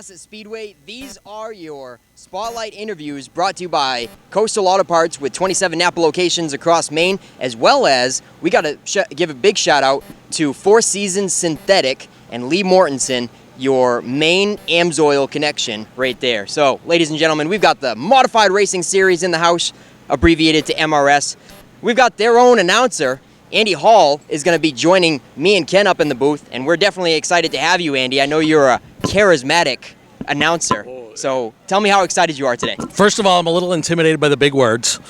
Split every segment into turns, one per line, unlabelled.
Wiscasset Speedway. These are your spotlight interviews brought to you by Coastal Auto Parts with 27 Napa locations across Maine, as well as we got to give a big shout out to Four Seasons Synthetic and Lee Mortensen, your main AMSOIL connection right there. So, ladies and gentlemen, we've got the Modified Racing Series in the house, abbreviated to MRS. We've got their own announcer. Andy Hall is going to be joining me and Ken up in the booth, and we're definitely excited to have you, Andy. I know you're a charismatic announcer, so tell me how excited you are today.
First of all, I'm a little intimidated by the big words.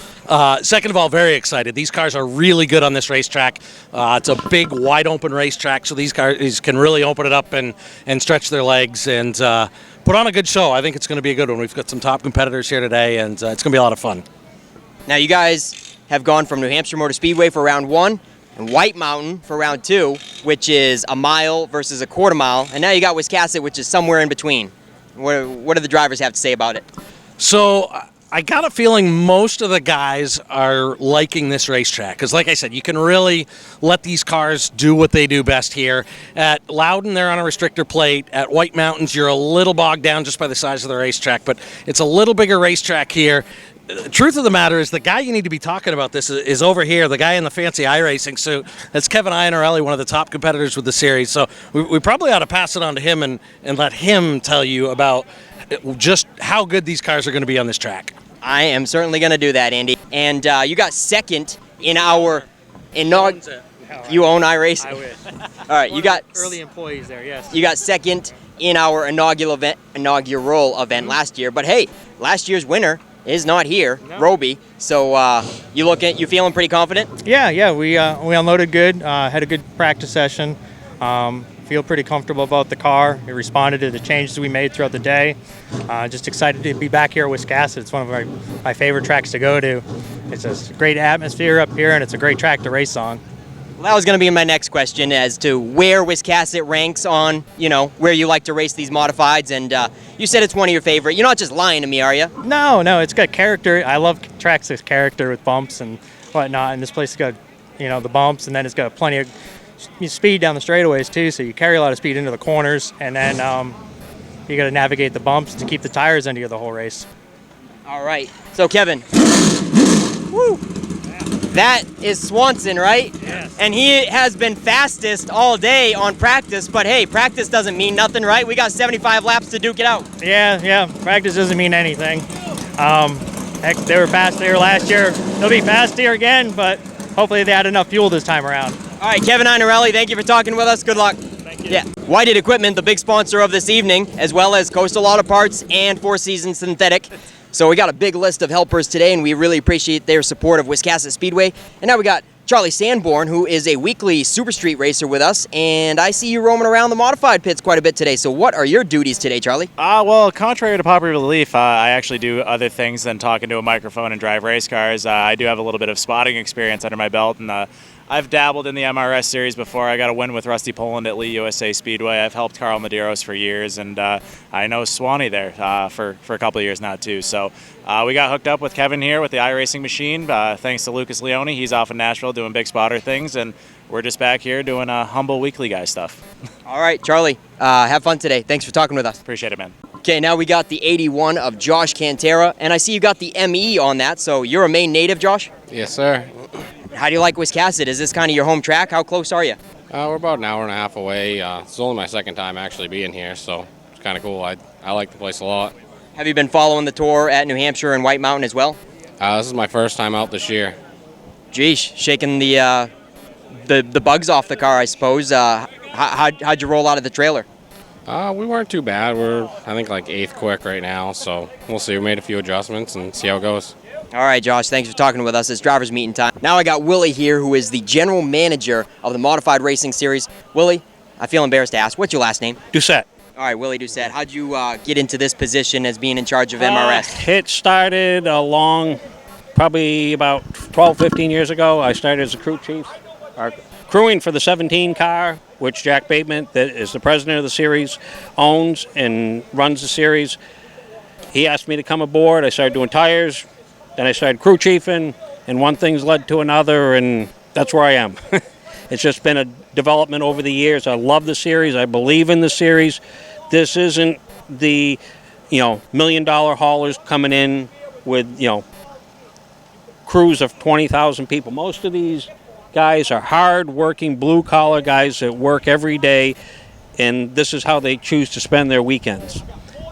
Second of all, very excited. These cars are really good on this racetrack. It's a big, wide-open racetrack, so these cars can really open it up and stretch their legs and put on a good show. I think it's going to be a good one. We've got some top competitors here today, and it's going to be a lot of fun.
Now, you guys have gone from New Hampshire Motor Speedway for round one and White Mountain for round two, which is a mile versus a quarter mile, and now you got Wiscasset, which is somewhere in between. What do the drivers have to say about it?
So I got a feeling most of the guys are liking this racetrack because, like I said, you can really let these cars do what they do best here. At Loudon, they're on a restrictor plate. At White Mountains, you're a little bogged down just by the size of the racetrack, but it's a little bigger racetrack here. The truth of the matter is the guy you need to be talking about this is over here, the guy in the fancy iRacing suit. That's Kevin Iannarelli, one of the top competitors with the series. So we probably ought to pass it on to him and let him tell you about just how good these cars are going to be on this track.
I am certainly going to do that, Andy. And you got second in our inaugural. You own iRacing?
I wish.
All right, you got
early employees there, yes.
You got second in our inaugural event last year. But hey, last year's winner is not here, no. Roby. So you feeling pretty confident?
Yeah, we unloaded good, had a good practice session. Feel pretty comfortable about the car. It responded to the changes we made throughout the day. Just excited to be back here at Wiscasset. It's one of my favorite tracks to go to. It's a great atmosphere up here, and it's a great track to race on.
Well, that was going to be my next question as to where Wiscasset ranks on, where you like to race these modifieds, and you said it's one of your favorite. You're not just lying to me, are you?
No, it's got character. I love tracks with character with bumps and whatnot, and this place has got, the bumps, and then it's got plenty of speed down the straightaways too, so you carry a lot of speed into the corners, and then you got to navigate the bumps to keep the tires under you the whole race.
All right, so Kevin. Woo! That is Swanson, right?
Yes.
And he has been fastest all day on practice, but hey, practice doesn't mean nothing, right? We got 75 laps to duke it out.
Yeah, practice doesn't mean anything. Heck, they were fast there last year. They'll be fast here again, but hopefully they had enough fuel this time around.
All right, Kevin Iannarelli, thank you for talking with us. Good luck.
Thank you.
Yeah. Whited Equipment, the big sponsor of this evening, as well as Coastal Auto Parts and Four Seasons Synthetic. So we got a big list of helpers today, and we really appreciate their support of Wiscasset Speedway. And now we got Charlie Sanborn, who is a weekly Super Street racer with us, and I see you roaming around the modified pits quite a bit today. So what are your duties today, Charlie?
Well, contrary to popular belief, I actually do other things than talking to a microphone and drive race cars. I do have a little bit of spotting experience under my belt, and I've dabbled in the MRS series before. I got a win with Rusty Poland at Lee USA Speedway. I've helped Carl Medeiros for years, and I know Swanee there for a couple of years now too. So we got hooked up with Kevin here with the iRacing machine. Thanks to Lucas Leone. He's off in Nashville doing big spotter things, and we're just back here doing humble weekly guy stuff.
All right, Charlie, have fun today. Thanks for talking with us.
Appreciate it, man.
Okay, now we got the 81 of Josh Cantera, and I see you got the ME on that, so you're a Maine native, Josh?
Yes, sir.
How do you like Wiscasset? Is this kind of your home track? How close are you?
We're about an hour and a half away. It's only my second time actually being here, so it's kind of cool. I like the place a lot.
Have you been following the tour at New Hampshire and White Mountain as well?
This is my first time out this year.
Geesh, shaking the bugs off the car, I suppose. How'd you roll out of the trailer?
We weren't too bad. We're, I think, like 8th quick right now, so we'll see. We made a few adjustments and see how it goes.
All right, Josh, thanks for talking with us. It's driver's meeting time. Now I got Willie here, who is the general manager of the Modified Racing Series. Willie, I feel embarrassed to ask, what's your last name?
Doucette.
All right, Willie Doucette. How'd you get into this position as being in charge of MRS?
It started probably about 12, 15 years ago. I started as a crew chief, crewing for the 17 car, which Jack Bateman, that is the president of the series, owns and runs the series. He asked me to come aboard. I started doing tires. Then I started crew chiefing, and one thing's led to another, and that's where I am. It's just been a development over the years. I love the series. I believe in the series. This isn't the, $1 million haulers coming in with, crews of 20,000 people. Most of these guys are hard-working, blue-collar guys that work every day, and this is how they choose to spend their weekends.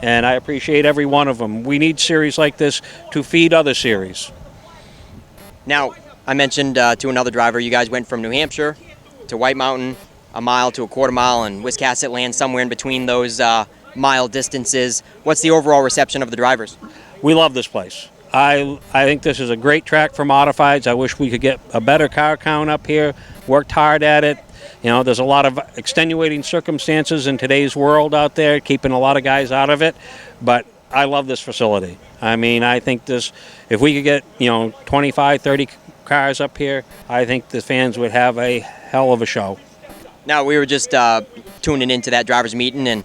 And I appreciate every one of them. We need series like this to feed other series.
Now, I mentioned to another driver, you guys went from New Hampshire to White Mountain, a mile to a quarter mile, and Wiscasset lands somewhere in between those mile distances. What's the overall reception of the drivers?
We love this place. I think this is a great track for modifieds. I wish we could get a better car count up here. Worked hard at it. There's a lot of extenuating circumstances in today's world out there, keeping a lot of guys out of it. But I love this facility. I mean, I think this, if we could get, 25, 30 cars up here, I think the fans would have a hell of a show.
Now, we were just tuning into that drivers' meeting, and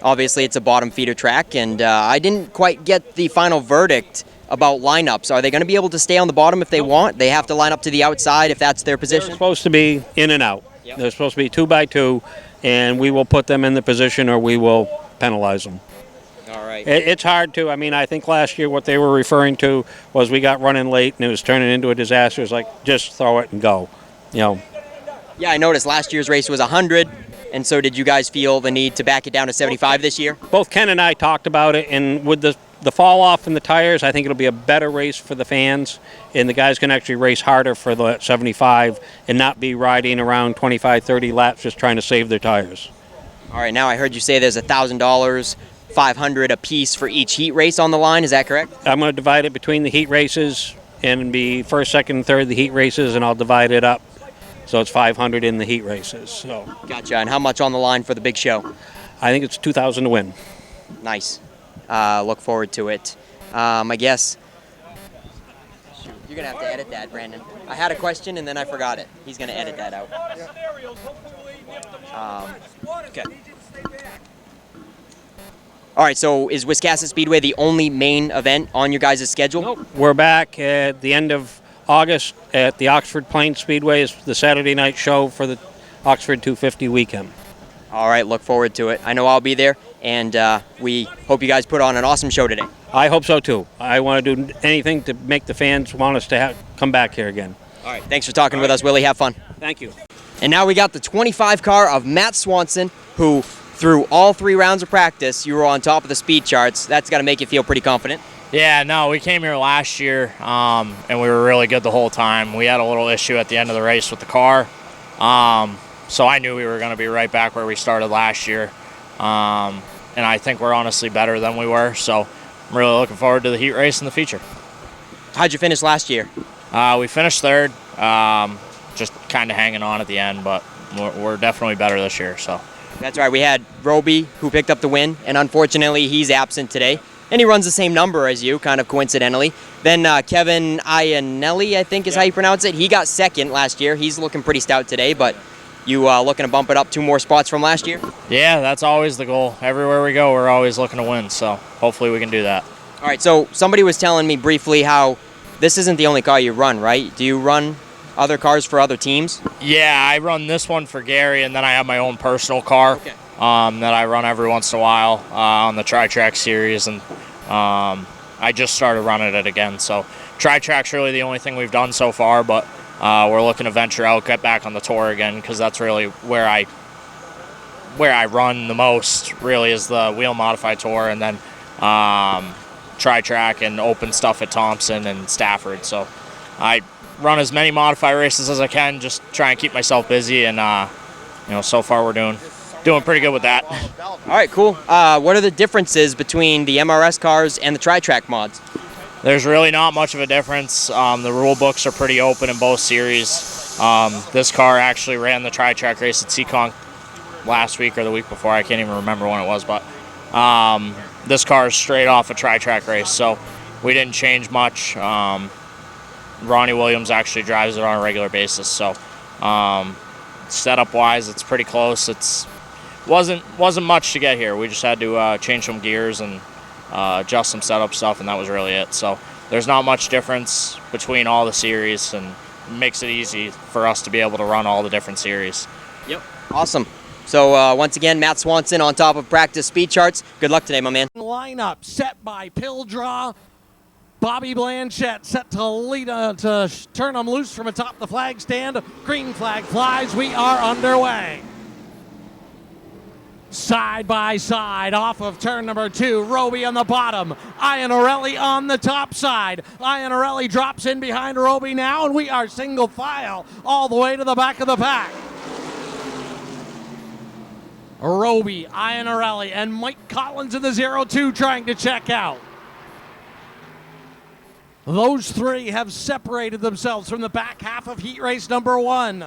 obviously it's a bottom feeder track, and I didn't quite get the final verdict about lineups. Are they going to be able to stay on the bottom if they want? They have to line up to the outside if that's their position?
They're supposed to be in and out.
Yep.
They're supposed to be 2 by 2, and we will put them in the position or we will penalize them.
All right.
It's hard to. I mean, I think last year what they were referring to was we got running late and it was turning into a disaster. It's like, just throw it and go.
Yeah, I noticed last year's race was 100, and so did you guys feel the need to back it down to 75 this year?
Both Ken and I talked about it, and with the fall off in the tires, I think it'll be a better race for the fans, and the guys can actually race harder for the 75 and not be riding around 25, 30 laps just trying to save their tires.
All right, now I heard you say there's $1,000, $500 a piece for each heat race on the line. Is that correct?
I'm going to divide it between the heat races and be first, second, and third the heat races, and I'll divide it up so it's 500 in the heat races. So
Gotcha. And how much on the line for the big show?
I think it's 2,000 to win.
Nice. Look forward to it. I guess. Shoot, you're going to have to edit that, Brandon. I had a question and then I forgot it. He's going to edit that out. Okay. All right, so is Wiscasset Speedway the only main event on your guys' schedule?
Nope. We're back at the end of August at the Oxford Plains Speedway. Is the Saturday night show for the Oxford 250 weekend.
All right, look forward to it. I know I'll be there, and we hope you guys put on an awesome show today.
I hope so too. I want to do anything to make the fans want us to come back here again.
All right, thanks for talking with us, Willie. Have fun.
Thank you.
And now we got the 25 car of Matt Swanson, who through all 3 rounds of practice, you were on top of the speed charts. That's got to make you feel pretty confident.
Yeah, no, we came here last year, and we were really good the whole time. We had a little issue at the end of the race with the car, so I knew we were going to be right back where we started last year, and I think we're honestly better than we were, so I'm really looking forward to the heat race in the future.
How'd you finish last year?
We finished third, just kind of hanging on at the end, but we're definitely better this year. So.
That's right. We had Roby, who picked up the win, and unfortunately he's absent today. And he runs the same number as you, kind of coincidentally. Then Kevin Iannelli, I think is how you pronounce it. He got second last year. He's looking pretty stout today, but you looking to bump it up 2 more spots from last year?
Yeah, that's always the goal. Everywhere we go, we're always looking to win, so hopefully we can do that.
All right, so somebody was telling me briefly how this isn't the only car you run, right? Do you run other cars for other teams?
Yeah, I run this one for Gary, and then I have my own personal car that I run every once in a while on the Tri-Track series, and I just started running it again. So Tri-Track's really the only thing we've done so far, but we're looking to venture out, get back on the tour again, because that's really where I run the most, really, is the Wheel Modify Tour, and then Tri-Track and open stuff at Thompson and Stafford. So I run as many Modify races as I can, just try and keep myself busy, and so far we're doing pretty good with that.
All right, cool. What are the differences between the MRS cars and the Tri-Track mods?
There's really not much of a difference. The rule books are pretty open in both series. This car actually ran the Tri-Track race at Seekonk last week or the week before. I can't even remember when it was, but this car is straight off a Tri-Track race, so we didn't change much. Ronnie Williams actually drives it on a regular basis, so setup-wise, it's pretty close. It wasn't much to get here. We just had to change some gears and adjust some setup stuff, and that was really it. So there's not much difference between all the series, and it makes it easy for us to be able to run all the different series.
Yep. Awesome. So once again, Matt Swanson on top of practice speed charts. Good luck today, my man.
Lineup set by Pildraw. Bobby Blanchette set to lead to turn them loose from atop the flag stand. Green flag flies. We are underway. Side by side off of turn number 2. Roby on the bottom. Iannarelli on the top side. Iannarelli drops in behind Roby now, and we are single file all the way to the back of the pack. Roby, Iannarelli, and Mike Collins in the 0-2 trying to check out. Those three have separated themselves from the back half of heat race number 1.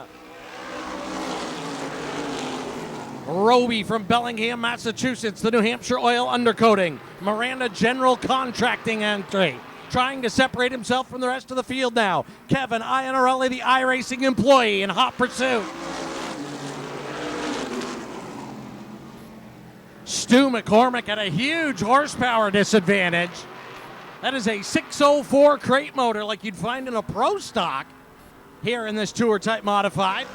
Roby from Bellingham, Massachusetts, the New Hampshire Oil Undercoating. Miranda General Contracting entry. Trying to separate himself from the rest of the field now. Kevin Iannarelli, the iRacing employee, in hot pursuit. Stu McCormick at a huge horsepower disadvantage. That is a 604 crate motor like you'd find in a Pro Stock here in this Tour Type Modified.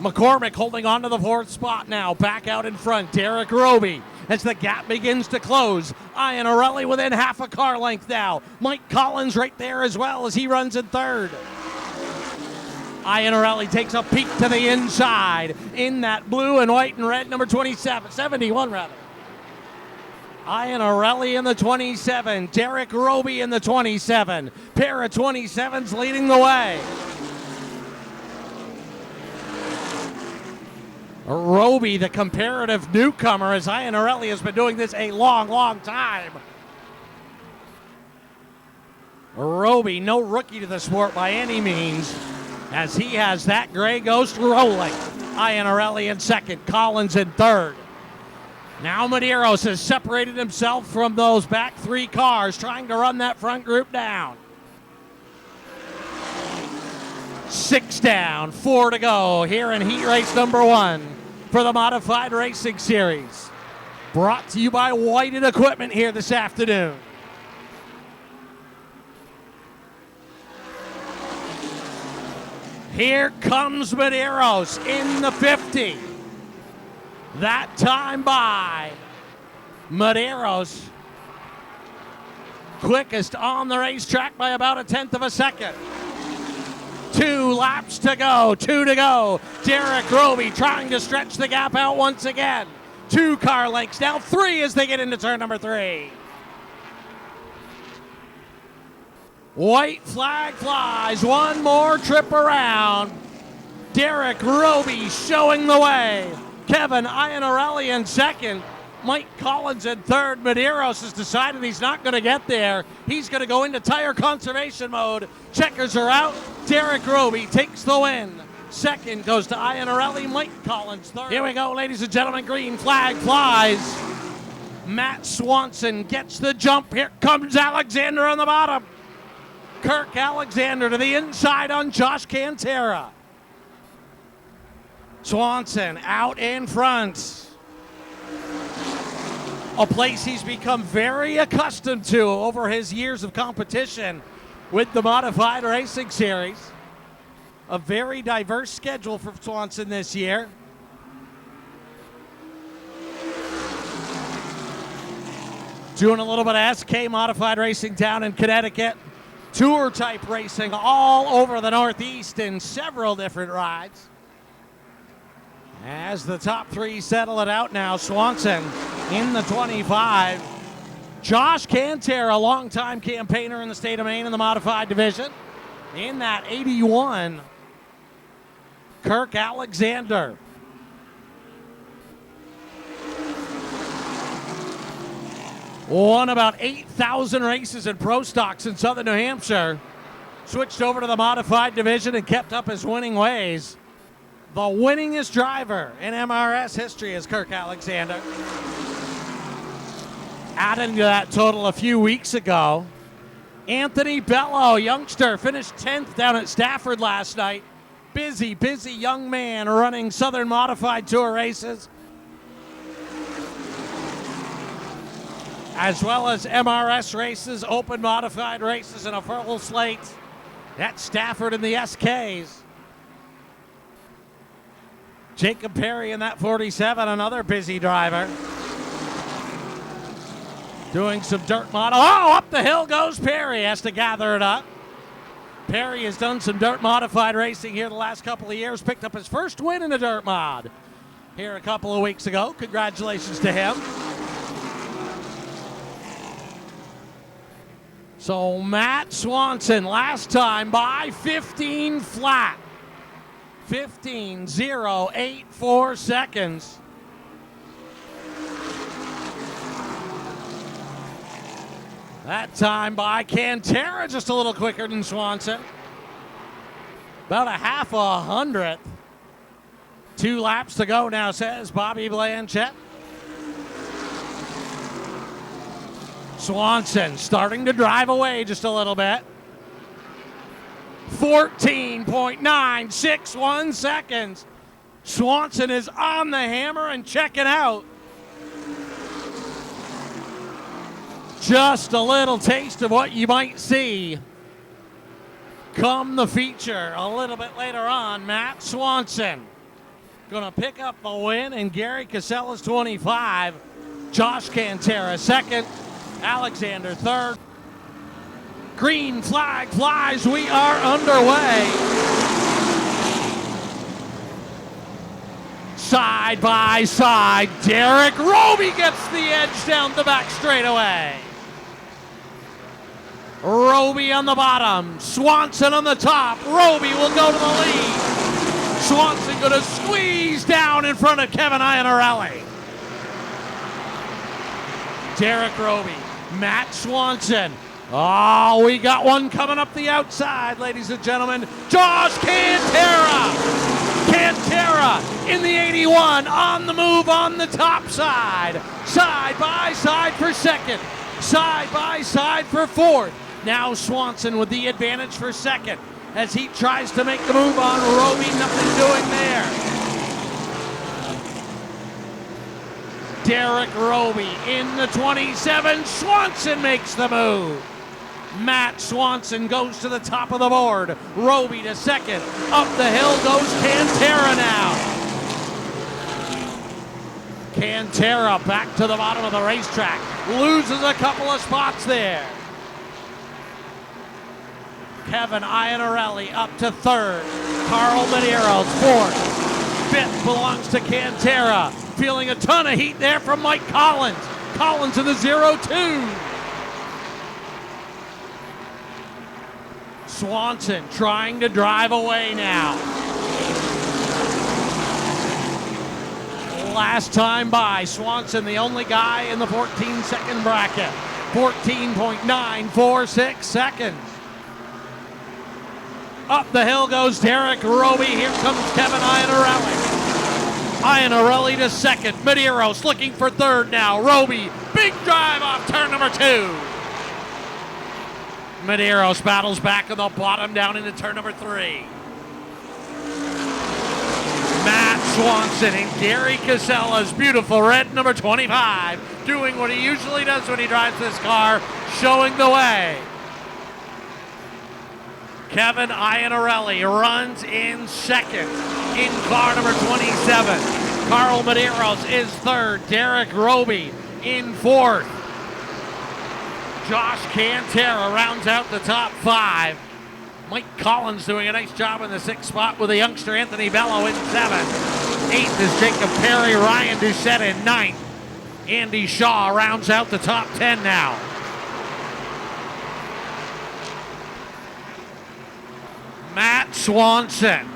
McCormick holding on to the 4th spot now. Back out in front, Derek Roby. As the gap begins to close, Iannarelli within half a car length now. Mike Collins right there as well as he runs in 3rd. Iannarelli takes a peek to the inside in that blue and white and red number 71 rather. Iannarelli in the 27, Derek Roby in the 27. Pair of 27s leading the way. Roby, the comparative newcomer, as Iannarelli has been doing this a long time. Roby, no rookie to the sport by any means, as he has that gray ghost rolling. Iannarelli in 2nd, Collins in 3rd. Now Medeiros has separated himself from those back 3 cars, trying to run that front group down. 6 down, 4 to go here in heat race number 1 for the Modified Racing Series. Brought to you by Whited Equipment here this afternoon. Here comes Medeiros in the 50. That time by Medeiros. Quickest on the racetrack by about 1/10 of a second. 2 laps to go, 2 to go. Derek Roby trying to stretch the gap out once again. 2 car lengths, now 3 as they get into turn number 3. White flag flies, 1 more trip around. Derek Roby showing the way. Kevin Iannarelli in 2nd. Mike Collins in 3rd. Medeiros has decided he's not going to get there. He's going to go into tire conservation mode. Checkers are out. Derek Roby takes the win. 2nd goes to Iannarelli. Mike Collins 3rd. Here we go, ladies and gentlemen. Green flag flies. Matt Swanson gets the jump. Here comes Alexander on the bottom. Kirk Alexander to the inside on Josh Cantera. Swanson out in front. A place he's become very accustomed to over his years of competition with the Modified Racing Series. A very diverse schedule for Swanson this year. Doing a little bit of SK Modified Racing down in Connecticut. Tour type racing all over the Northeast in several different rides. As the top 3 settle it out now, Swanson in the 25. Josh Cantera, a longtime campaigner in the state of Maine in the modified division. In that 81, Kirk Alexander. Won about 8,000 races in Pro Stocks in Southern New Hampshire. Switched over to the modified division and kept up his winning ways. The winningest driver in MRS history is Kirk Alexander. Adding to that total a few weeks ago, Anthony Bello, youngster, finished 10th down at Stafford last night. Busy young man running Southern Modified Tour races, as well as MRS races, open modified races, and a full slate at Stafford in the SKs. Jacob Perry in that 47, another busy driver. Doing some dirt mod. Oh, up the hill goes Perry. Has to gather it up. Perry has done some dirt modified racing here the last couple of years. Picked up his first win in a dirt mod here a couple of weeks ago. Congratulations to him. So Matt Swanson, last time by 15 flat. 15.084 seconds. That time by Cantera, just a little quicker than Swanson. About a half a hundredth. 2 laps to go now, says Bobby Blanchette. Swanson starting to drive away just a little bit. 14.961 seconds. Swanson is on the hammer and checking out. Just a little taste of what you might see come the feature a little bit later on. Matt Swanson going to pick up the win, and Gary Casella's 25. Josh Cantera second. Alexander third. Green flag flies. We are underway. Side by side, Derek Roby gets the edge down the back straightaway. Roby on the bottom, Swanson on the top. Roby will go to the lead. Swanson going to squeeze down in front of Kevin Iannarelli. Derek Roby, Matt Swanson. Oh, we got one coming up the outside, ladies and gentlemen. Josh Cantera. Cantera in the 81 on the move on the top side. Side by side for second. Side by side for fourth. Now Swanson with the advantage for second as he tries to make the move on Roby. Nothing doing there. Derek Roby in the 27. Swanson makes the move. Matt Swanson goes to the top of the board. Roby to second. Up the hill goes Cantera now. Cantera back to the bottom of the racetrack. Loses a couple of spots there. Kevin Iannarelli up to third. Carl Medeiros fourth. Fifth belongs to Cantera. Feeling a ton of heat there from Mike Collins. Collins in the 0-2. Swanson trying to drive away now. Last time by, Swanson the only guy in the 14-second bracket. 14.946 seconds. Up the hill goes Derek Roby. Here comes Kevin Iannarelli. Iannarelli to second. Medeiros looking for third now. Roby, big drive off turn number 2. Medeiros battles back on the bottom down into turn number 3. Matt Swanson in Gary Casella's beautiful red number 25, doing what he usually does when he drives this car, showing the way. Kevin Iannarelli runs in second in car number 27. Carl Medeiros is third. Derek Roby in fourth. Josh Cantera rounds out the top 5. Mike Collins doing a nice job in the 6th spot with the youngster Anthony Bello in 7th. 8th is Jacob Perry. Ryan Doucette in 9th. Andy Shaw rounds out the top 10 now. Matt Swanson.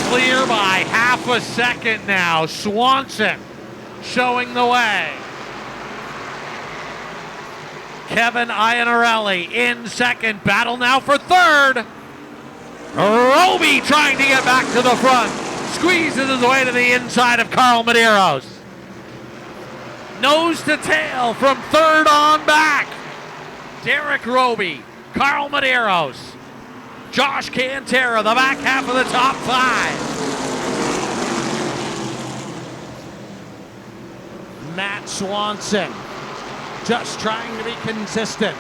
Clear by half a second now. Swanson showing the way. Kevin Iannarelli in second. Battle now for third. Roby trying to get back to the front. Squeezes his way to the inside of Carl Medeiros. Nose to tail from third on back. Derek Roby, Carl Medeiros, Josh Cantera, the back half of the top 5. Matt Swanson just trying to be consistent.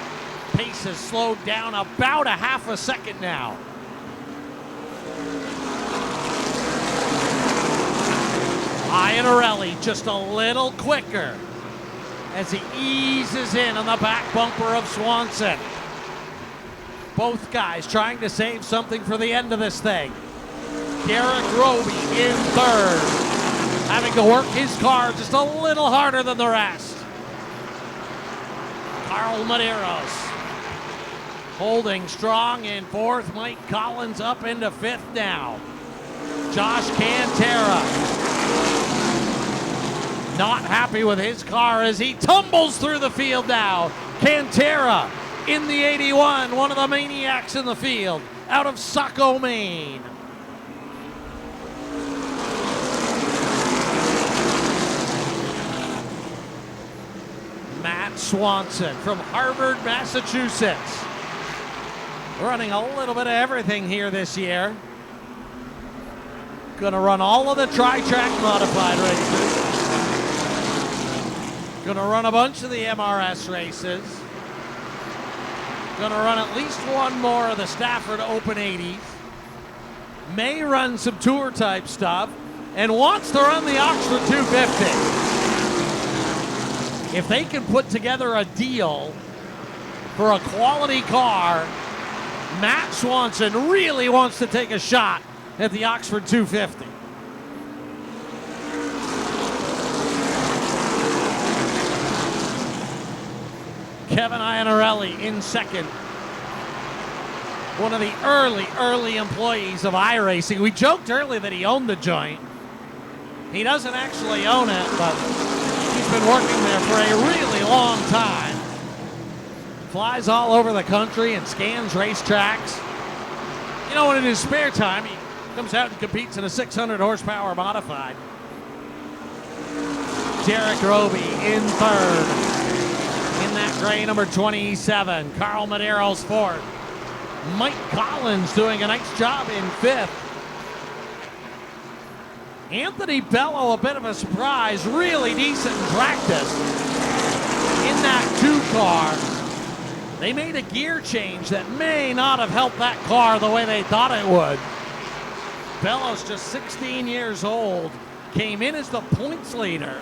Pace has slowed down about a half a second now.
Iannarelli just a little quicker as he eases in on the back bumper of Swanson. Both guys trying to save something for the end of this thing. Derek Roby in third, having to work his car just a little harder than the rest. Carl Medeiros holding strong in fourth. Mike Collins up into fifth now. Josh Cantera not happy with his car as he tumbles through the field now. Cantera in the 81, one of the maniacs in the field, out of Saco, Maine. Matt Swanson from Harvard, Massachusetts, running a little bit of everything here this year. Gonna run all of the tri-track modified races. Gonna run a bunch of the MRS races. Gonna run at least one more of the Stafford Open 80s. May run some tour type stuff and wants to run the Oxford 250. If they can put together a deal for a quality car, Matt Swanson really wants to take a shot at the Oxford 250. Kevin Iannarelli in second. One of the early employees of iRacing. We joked earlier that he owned the joint. He doesn't actually own it, but he's been working there for a really long time. Flies all over the country and scans racetracks. You know, in his spare time, he comes out and competes in a 600 horsepower modified. Derek Roby in third. In that gray number 27. Carl Medeiros fourth. Mike Collins doing a nice job in fifth. Anthony Bello, a bit of a surprise, really decent in practice in that 2 car. They made a gear change that may not have helped that car the way they thought it would. Bello's just 16 years old, came in as the points leader.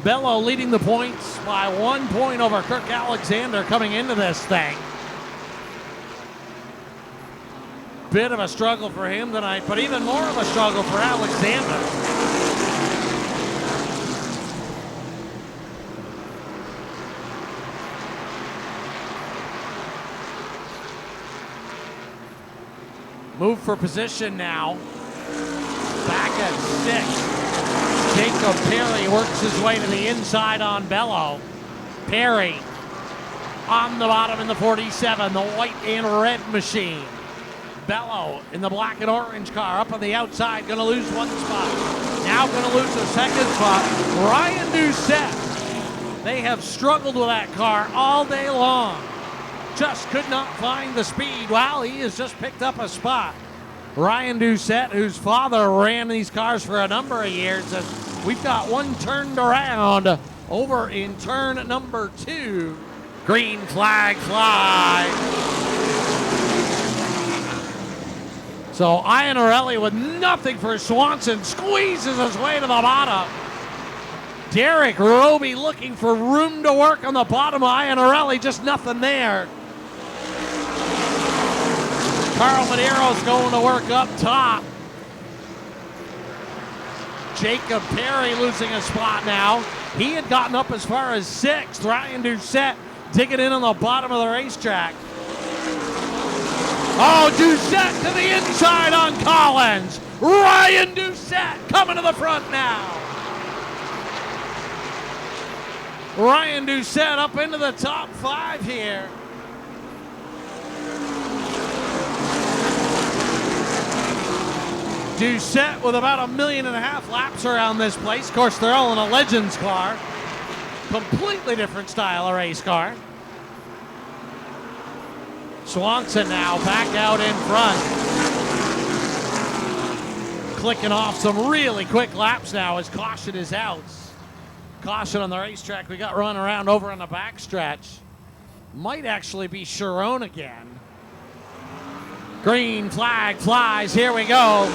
Bello leading the points by 1 point over Kirk Alexander coming into this thing. Bit of a struggle for him tonight, but even more of a struggle for Alexander. Move for position now. Back at 6. Jacob Perry works his way to the inside on Bello. Perry on the bottom in the 47, the white and red machine. Bello in the black and orange car up on the outside, gonna lose 1 spot. Now gonna lose a 2nd spot. Ryan Doucette. They have struggled with that car all day long. Just could not find the speed. Wow, he has just picked up a spot. Ryan Doucette, whose father ran these cars for a number of years, and we've got one turned around over in turn number 2. Green flag fly. So Iannarelli with nothing for Swanson squeezes his way to the bottom. Derek Roby looking for room to work on the bottom of Iannarelli, just nothing there. Carl Medeiros going to work up top. Jacob Perry losing a spot now. He had gotten up as far as 6th. Ryan Doucette digging in on the bottom of the racetrack. Oh, Doucette to the inside on Collins. Ryan Doucette coming to the front now. Ryan Doucette up into the top 5 here. Doucette with about 1.5 million laps around this place. Of course, they're all in a Legends car. Completely different style of race car. Swanson now back out in front. Clicking off some really quick laps now as caution is out. Caution on the racetrack. We got run around over on the backstretch. Might actually be Sharon again. Green flag flies. Here we go.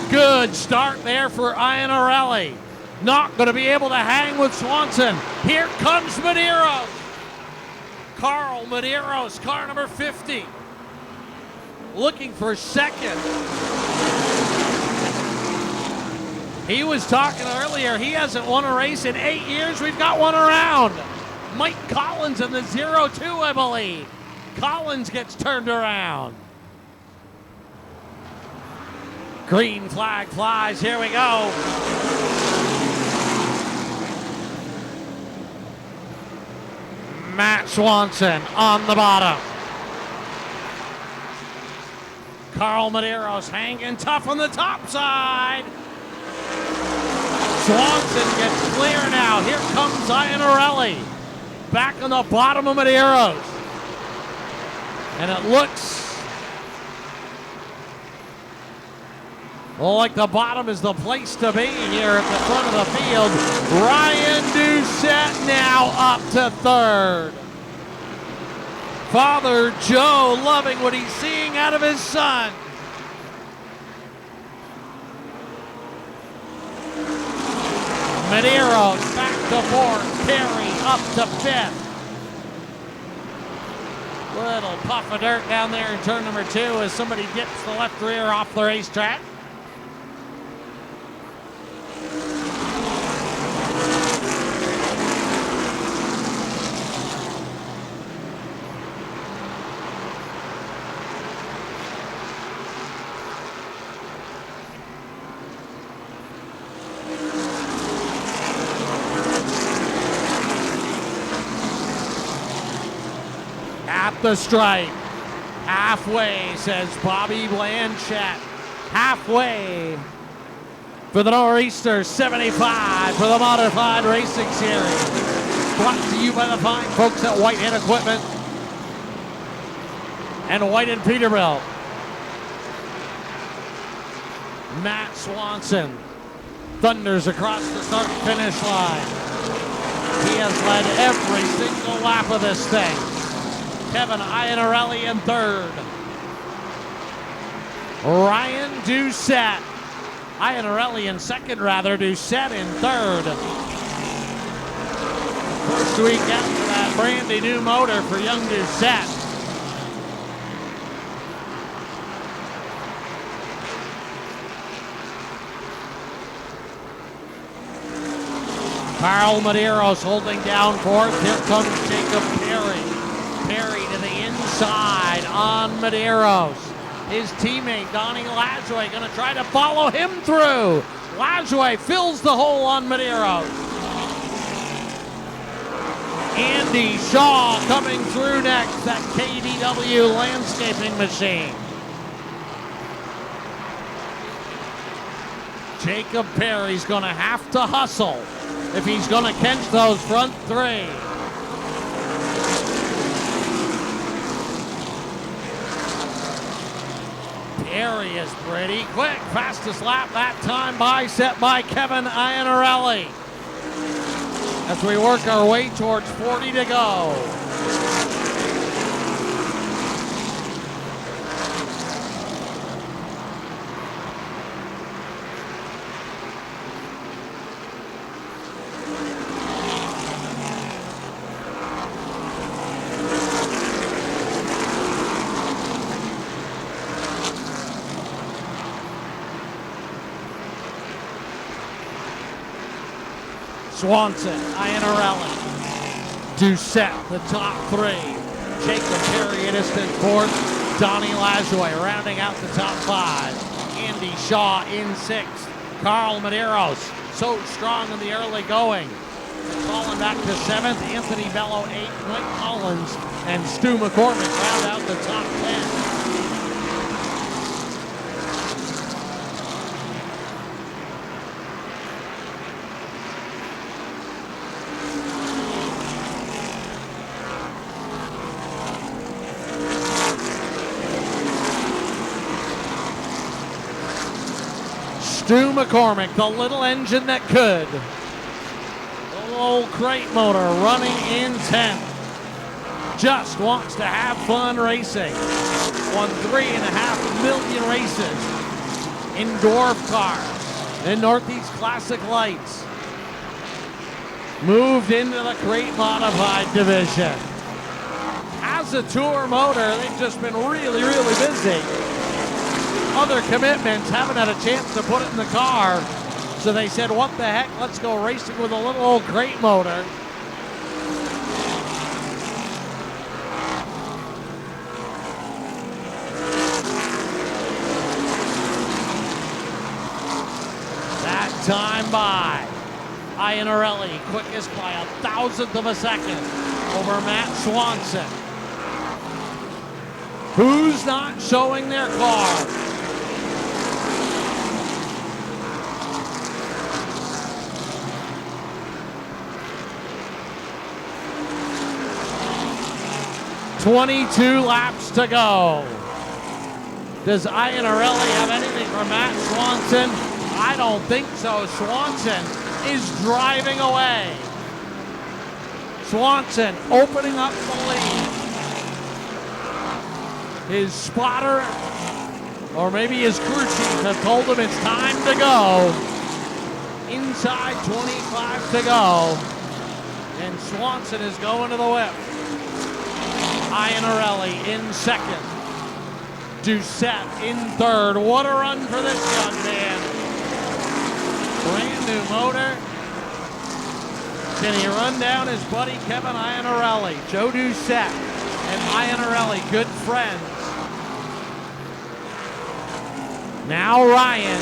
Good start there for Iannarelli. Not going to be able to hang with Swanson. Here comes Medeiros. Carl Medeiros, car number 50. Looking for second. He was talking earlier. He hasn't won a race in 8 years. We've got one around. Mike Collins in the 0-2, I believe. Collins gets turned around. Green flag flies. Here we go. Matt Swanson on the bottom. Carl Medeiros hanging tough on the top side. Swanson gets clear now. Here comes Iannarelli. Back on the bottom of Medeiros. And it looks like the bottom is the place to be here at the front of the field. Ryan Doucette now up to third. Father Joe loving what he's seeing out of his son. Medeiros back to fourth. Perry up to fifth. Little puff of dirt down there in turn number 2 as somebody dips the left rear off the racetrack. At the stripe. Halfway, says Bobby Blanchett. Halfway for the Nor'easter 75 for the Modified Racing Series. Brought to you by the fine folks at Whitehead Equipment and White and Peterbilt. Matt Swanson thunders across the start finish line. He has led every single lap of this thing. Kevin Iannarelli in third. Ryan Doucette. Iannarelli in second, rather. Doucette in third. First week after that brandy new motor for young Doucette. Carl Medeiros holding down fourth. Here comes Jacob Perry. Perry to the inside on Medeiros. His teammate, Donnie Lajoie, going to try to follow him through. Lajoie fills the hole on Medeiros. Andy Shaw coming through next, that KDW landscaping machine. Jacob Perry's going to have to hustle if he's going to catch those front three. Perry is pretty quick. Fastest lap that time set by Kevin Iannarelli. As we work our way towards 40 to go. Swanson, Iannarelli, Doucette, the top three. Jacob Perry in distant fourth. Donnie Lajoie rounding out the top five. Andy Shaw in sixth. Carl Medeiros, so strong in the early going. Falling back to seventh. Anthony Bello eighth. Mike Collins and Stu McCormick round out the top 10. Stu McCormick, the little engine that could. The little crate motor running in 10th. just wants to have fun racing. Won 3.5 million races in dwarf cars in Northeast Classic Lights. Moved into the crate modified division. Has a tour motor. They've just been really, really busy. Other commitments, haven't had a chance to put it in the car. So they said, what the heck, let's go racing with a little old crate motor. That time by Iannarelli, quickest by 1,000th of a second over Matt Swanson. Who's not showing their car? "22 laps to go." Does Iannarelli have anything for Matt Swanson? I don't think so. Swanson is driving away. Swanson opening up the lead. His spotter, or maybe his crew chief, have told him it's time to go. Inside 25 to go. And Swanson is going to the whip. Iannarelli in second. Doucette in third. What a run for this young man. Brand new motor. Can he run down his buddy Kevin Iannarelli? Joe Doucette and Iannarelli, good friends. Now Ryan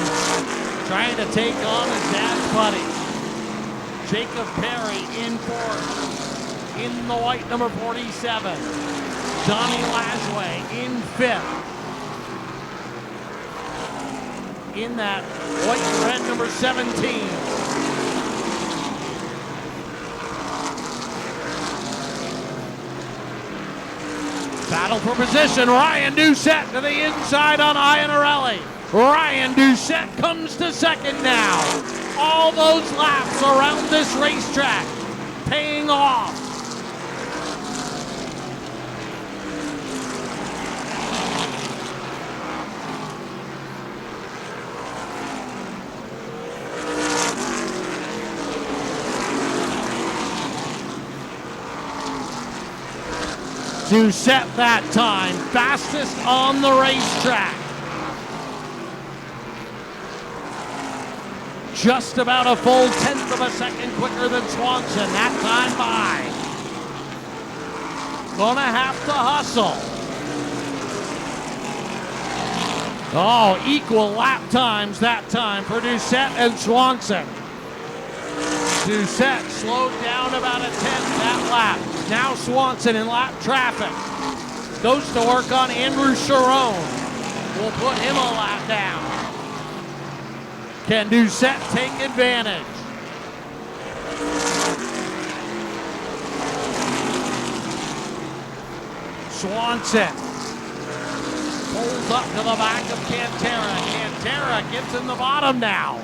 trying to take on his dad's buddy. Jacob Perry in fourth. In the white number 47. Johnny Lasway in fifth. In that white and red number 17. Battle for position. Ryan Doucette to the inside on Iannarelli. Ryan Doucette comes to second now. All those laps around this racetrack paying off. Doucette that time, fastest on the racetrack. Just about a full 1/10 of a second quicker than Swanson that time by. Gonna have to hustle. Oh, equal lap times that time for Doucette and Swanson. Doucette slowed down about a 10th that lap. Now Swanson in lap traffic. Goes to work on Andrew Sharon. Will put him a lap down. Can Doucette take advantage? Swanson pulls up to the back of Cantera. Cantera gets in the bottom now.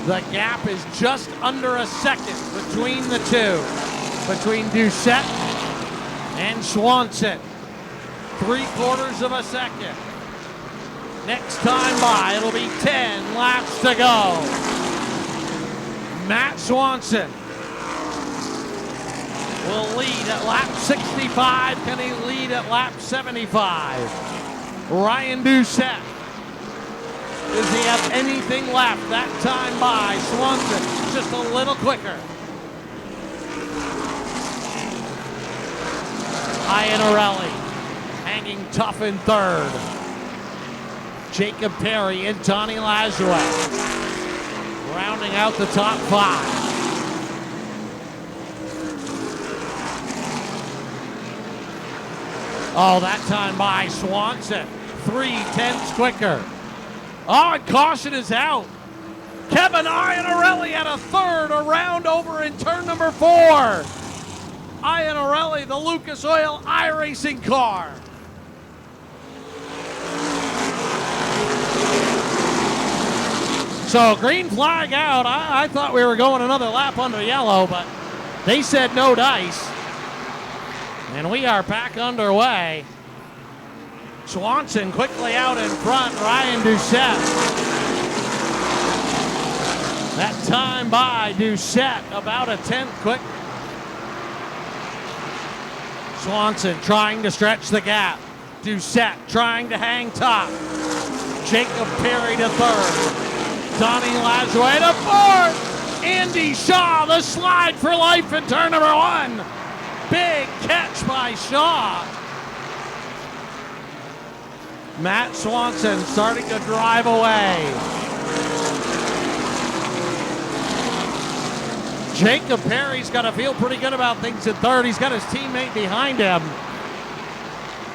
The gap is just under a second between the two. Between Doucette and Swanson. 3/4 of a second. Next time by, it'll be 10 laps to go. Matt Swanson will lead at lap 65. Can he lead at lap 75? Ryan Doucette. Does he have anything left that time by? Swanson just a little quicker. Iannarelli hanging tough in third. Jacob Perry and Johnny Lasway rounding out the top 5. Oh, that time by Swanson. 3/10 quicker. Oh, and caution is out. Kevin Iannarelli at a third, a round over in turn number 4. Iannarelli, the Lucas Oil iRacing car. So green flag out. I thought we were going another lap under yellow, but they said no dice. And we are back underway. Swanson quickly out in front. Ryan Doucette. That time by Doucette, about a tenth quick. Swanson trying to stretch the gap. Doucette trying to hang top. Jacob Perry to third. Donnie Lajoie to fourth. Andy Shaw, the slide for life in turn number one. Big catch by Shaw. Matt Swanson starting to drive away. Jacob Perry's got to feel pretty good about things at third. He's got his teammate behind him.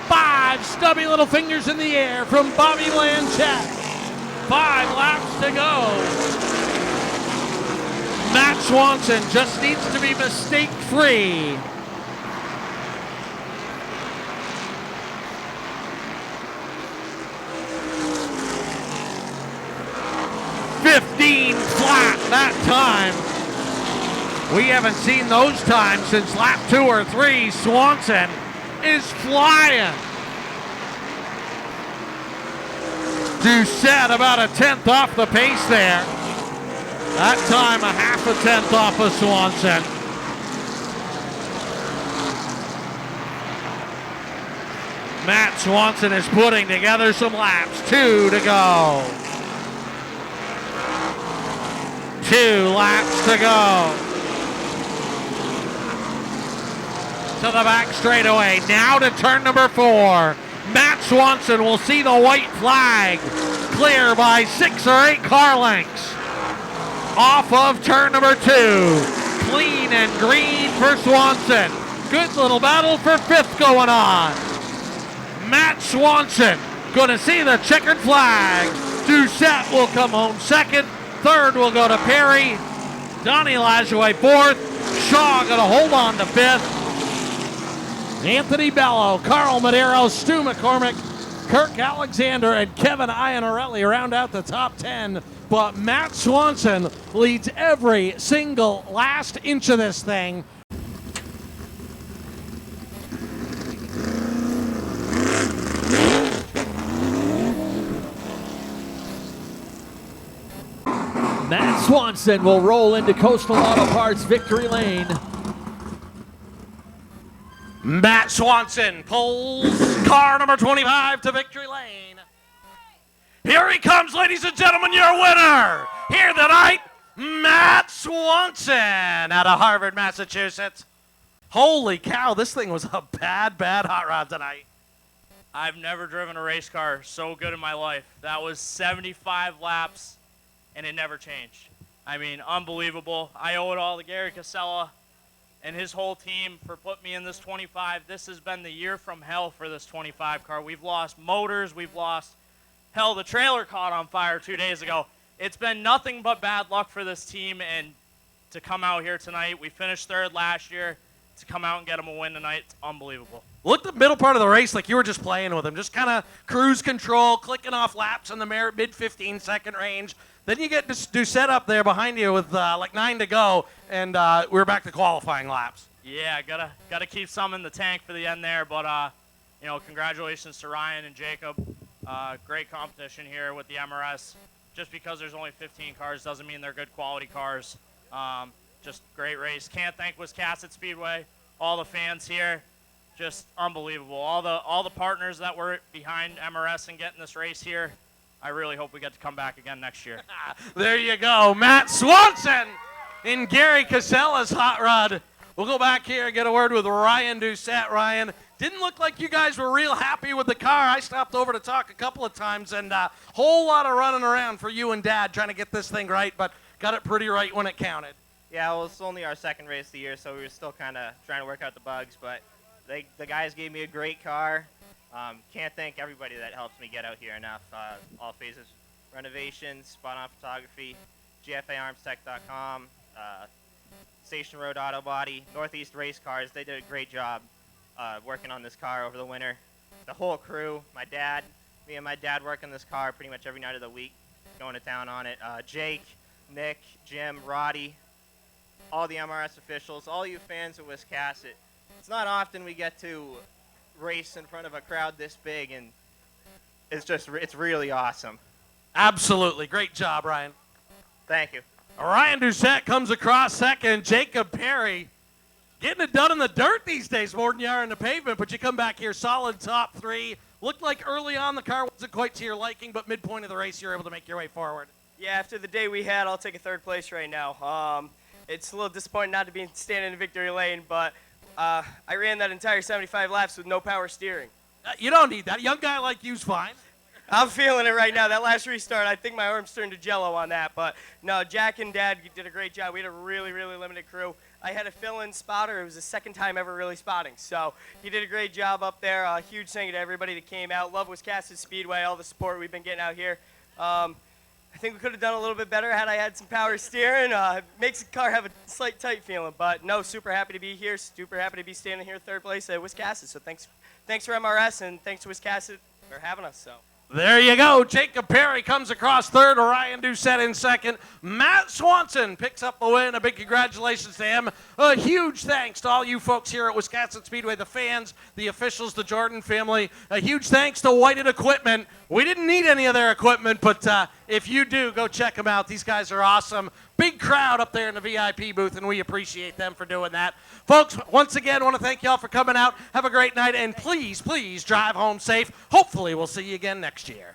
5 stubby little fingers in the air from Bobby Blanchett. 5 laps to go. Matt Swanson just needs to be mistake-free. Flat that time. We haven't seen those times since lap 2 or 3. Swanson is flying. Doucette about a tenth off the pace there. That time a half a tenth off of Swanson. Matt Swanson is putting together some laps. 2 to go. 2 laps to go. To the back straightaway. Now to turn number 4. Matt Swanson will see the white flag. Clear by 6 or 8 car lengths. Off of turn number 2. Clean and green for Swanson. Good little battle for 5th going on. Matt Swanson going to see the checkered flag. Doucette will come home 2nd. 3rd will go to Perry. Donnie Lajoie 4th. Shaw going to hold on to 5th. Anthony Bello, Carl Madero, Stu McCormick, Kirk Alexander, and Kevin Iannarelli round out the top 10. But Matt Swanson leads every single last inch of this thing.
Matt Swanson will roll into Coastal Auto Parts victory lane.
Matt Swanson pulls car number 25 to victory lane. Here he comes, ladies and gentlemen, your winner here tonight, Matt Swanson out of Harvard, Massachusetts. Holy cow, this thing was a bad hot rod tonight.
I've never driven a race car so good in my life. That was 75 laps, and it never changed. I mean, unbelievable. I owe it all to Gary Casella and his whole team for putting me in this 25. This has been the year from hell for this 25 car. We've lost motors. We've lost, hell, the trailer caught on fire 2 days ago. It's been nothing but bad luck for this team, and to come out here tonight, we finished 3rd last year. To come out and get them a win tonight, it's unbelievable.
Look at the middle part of the race like you were just playing with him. Just kind of cruise control, clicking off laps in the mid 15-second range. Then you get Doucette up there behind you with like 9 to go, and we're back to qualifying laps.
Yeah, gotta keep some in the tank for the end there. But you know, congratulations to Ryan and Jacob. Great competition here with the MRS. Just because there's only 15 cars doesn't mean they're good quality cars. Just great race. Can't thank Wiscasset Speedway, all the fans here, just unbelievable. All the partners that were behind MRS and getting this race here. I really hope we get to come back again next year.
There you go, Matt Swanson in Gary Casella's hot rod. We'll go back here and get a word with Ryan Doucette. Ryan, didn't look like you guys were real happy with the car. I stopped over to talk a couple of times, and a whole lot of running around for you and Dad trying to get this thing right, but got it pretty right when it counted.
Yeah, well, it's only our 2nd race of the year, so we were still kind of trying to work out the bugs, but the guys gave me a great car. Can't thank everybody that helps me get out here enough. All Phases Renovations, Spot On Photography, GFAArmstech.com, Station Road Auto Body, Northeast Race Cars. They did a great job working on this car over the winter. The whole crew, me and my dad work on this car pretty much every night of the week. going to town on it. Jake, Nick, Jim, Roddy, all the MRS officials, all you fans of Wiscasset. It's not often we get to race in front of a crowd this big, and it's really awesome.
Absolutely. Great job, Ryan.
Thank you.
Ryan Doucette comes across second. Jacob Perry getting it done in the dirt these days more than you are in the pavement, but you come back here solid top three. Looked like early on the car wasn't quite to your liking, but midpoint of the race you're able to make your way forward.
Yeah, after the day we had, I'll take a third place right now. It's a little disappointing not to be standing in victory lane, but I ran that entire 75 laps with no power steering.
You don't need that. A young guy like you's fine.
I'm feeling it right now. That last restart, I think my arms turned to jello on that. But no, Jack and Dad did a great job. We had a really, really limited crew. I had a fill-in spotter. It was the second time ever really spotting. So he did a great job up there. Huge thank you to everybody that came out. Love Wiscasset Speedway, all the support we've been getting out here. I think we could have done a little bit better had I had some power steering. It makes the car have a slight tight feeling. But no, super happy to be here. Super happy to be standing here third place at Wiscasset. So thanks for MRS and thanks to Wiscasset for having us. So.
There you go. Jacob Perry comes across third. Ryan Doucette in second. Matt Swanson picks up the win. A big congratulations to him. A huge thanks to all you folks here at Wiscasset Speedway, the fans, the officials, the Jordan family. A huge thanks to Whited Equipment. We didn't need any of their equipment, but if you do, go check them out. These guys are awesome. Big crowd up there in the VIP booth, and we appreciate them for doing that. Folks, once again, I want to thank y'all for coming out. Have a great night, and please, please drive home safe. Hopefully, we'll see you again next year.